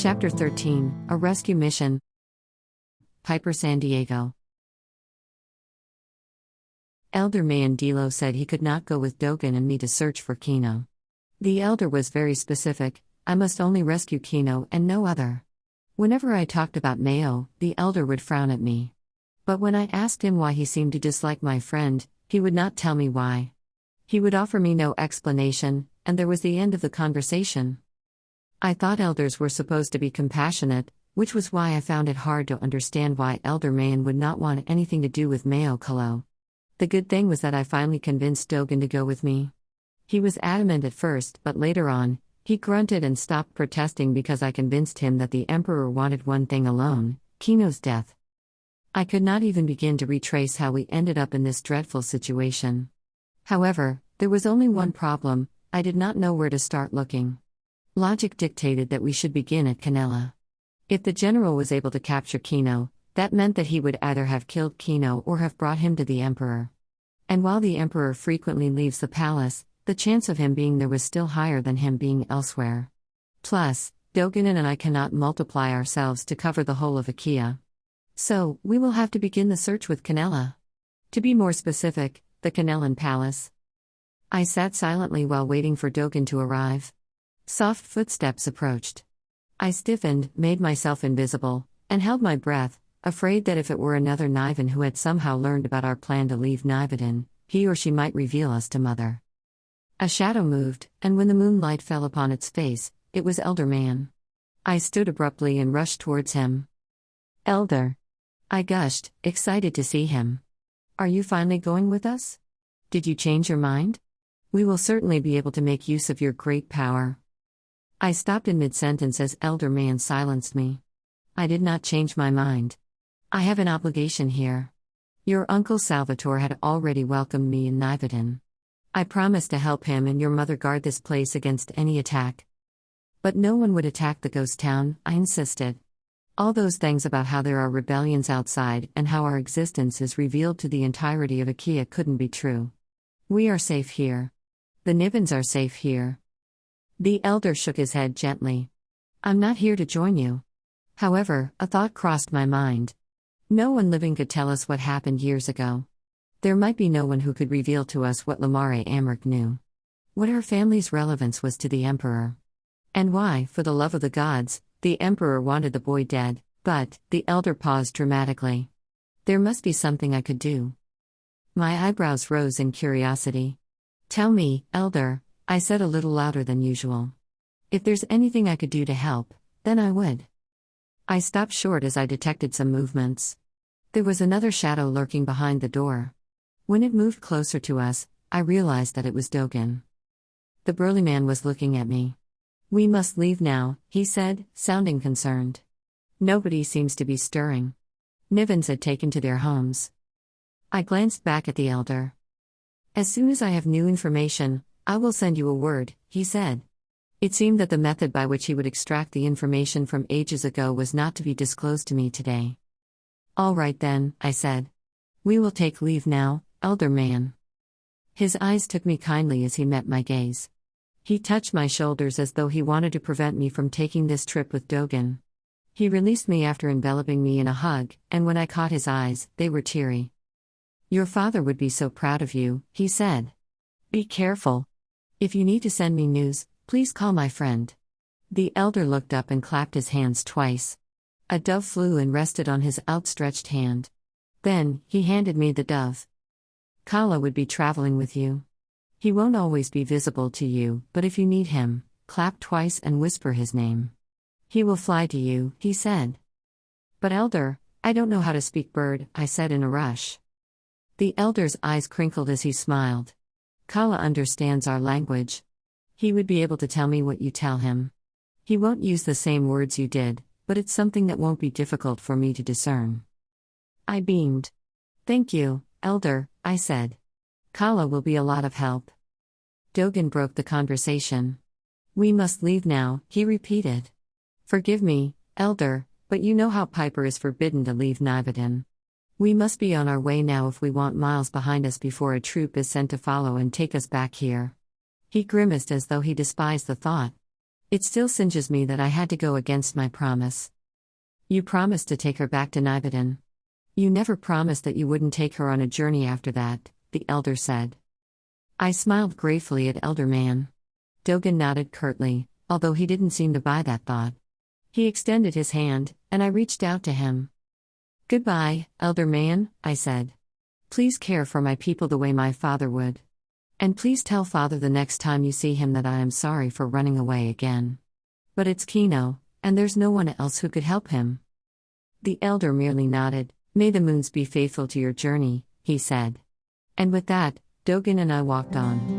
Chapter 13, A Rescue Mission. Pyper, San Diego. Elder Mayandilo said he could not go with Dogen and me to search for Kino. The elder was very specific: I must only rescue Kino and no other. Whenever I talked about Mayo, the elder would frown at me. But when I asked him why he seemed to dislike my friend, he would not tell me why. He would offer me no explanation, and there was the end of the conversation. I thought elders were supposed to be compassionate, which was why I found it hard to understand why Elder Mayan would not want anything to do with Mayo Calo. The good thing was that I finally convinced Dogen to go with me. He was adamant at first, but later on, he grunted and stopped protesting because I convinced him that the Emperor wanted one thing alone: Kino's death. I could not even begin to retrace how we ended up in this dreadful situation. However, there was only one problem: I did not know where to start looking. Logic dictated that we should begin at Kanelan. If the general was able to capture Kino, that meant that he would either have killed Kino or have brought him to the Emperor. And while the Emperor frequently leaves the palace, the chance of him being there was still higher than him being elsewhere. Plus, Dogen and I cannot multiply ourselves to cover the whole of Akea. So, we will have to begin the search with Kanelan. To be more specific, the Kanelan Palace. I sat silently while waiting for Dogen to arrive. Soft footsteps approached. I stiffened, made myself invisible, and held my breath, afraid that if it were another Niven who had somehow learned about our plan to leave Nivedon, he or she might reveal us to Mother. A shadow moved, and when the moonlight fell upon its face, it was Elder Man. I stood abruptly and rushed towards him. "Elder!" I gushed, excited to see him. "Are you finally going with us? Did you change your mind? We will certainly be able to make use of your great power." I stopped in mid-sentence as Elder Man silenced me. "I did not change my mind. I have an obligation here. Your uncle Salvatore had already welcomed me in Nivedon. I promised to help him and your mother guard this place against any attack." "But no one would attack the ghost town," I insisted. "All those things about how there are rebellions outside and how our existence is revealed to the entirety of Akea couldn't be true. We are safe here. The Nivens are safe here." The elder shook his head gently. "I'm not here to join you." However, a thought crossed my mind. No one living could tell us what happened years ago. There might be no one who could reveal to us what Lamare Amark knew. What her family's relevance was to the Emperor. And why, for the love of the gods, the Emperor wanted the boy dead. But, the elder paused dramatically. There must be something I could do. My eyebrows rose in curiosity. "Tell me, Elder," I said a little louder than usual. "If there's anything I could do to help, then I would." I stopped short as I detected some movements. There was another shadow lurking behind the door. When it moved closer to us, I realized that it was Dogen. The burly man was looking at me. "We must leave now," he said, sounding concerned. "Nobody seems to be stirring. Nivens had taken to their homes." I glanced back at the elder. "As soon as I have new information, I will send you a word," he said. It seemed that the method by which he would extract the information from ages ago was not to be disclosed to me today. "All right then," I said. "We will take leave now, Elder Man." His eyes took me kindly as he met my gaze. He touched my shoulders as though he wanted to prevent me from taking this trip with Dogen. He released me after enveloping me in a hug, and when I caught his eyes, they were teary. "Your father would be so proud of you," he said. "Be careful. If you need to send me news, please call my friend." The elder looked up and clapped his hands twice. A dove flew and rested on his outstretched hand. Then, he handed me the dove. "Calo would be traveling with you. He won't always be visible to you, but if you need him, clap twice and whisper his name. He will fly to you," he said. "But Elder, I don't know how to speak bird," I said in a rush. The elder's eyes crinkled as he smiled. "Calo understands our language. He would be able to tell me what you tell him. He won't use the same words you did, but it's something that won't be difficult for me to discern." I beamed. "Thank you, Elder," I said. "Calo will be a lot of help." Dogen broke the conversation. "We must leave now," he repeated. "Forgive me, Elder, but you know how Pyper is forbidden to leave Nivedon. We must be on our way now if we want miles behind us before a troop is sent to follow and take us back here." He grimaced as though he despised the thought. It still singes me that I had to go against my promise. You promised to take her back to Nibelheim. You never promised that you wouldn't take her on a journey after that, the elder said. I smiled gratefully at Elder Man. Dogen nodded curtly, although he didn't seem to buy that thought. He extended his hand, and I reached out to him. Goodbye, Elder Man, I said. Please care for my people the way my father would. And please tell father the next time you see him that I am sorry for running away again. But it's Kino, and there's no one else who could help him. The elder merely nodded. May the moons be faithful to your journey, he said. And with that, Dogen and I walked on.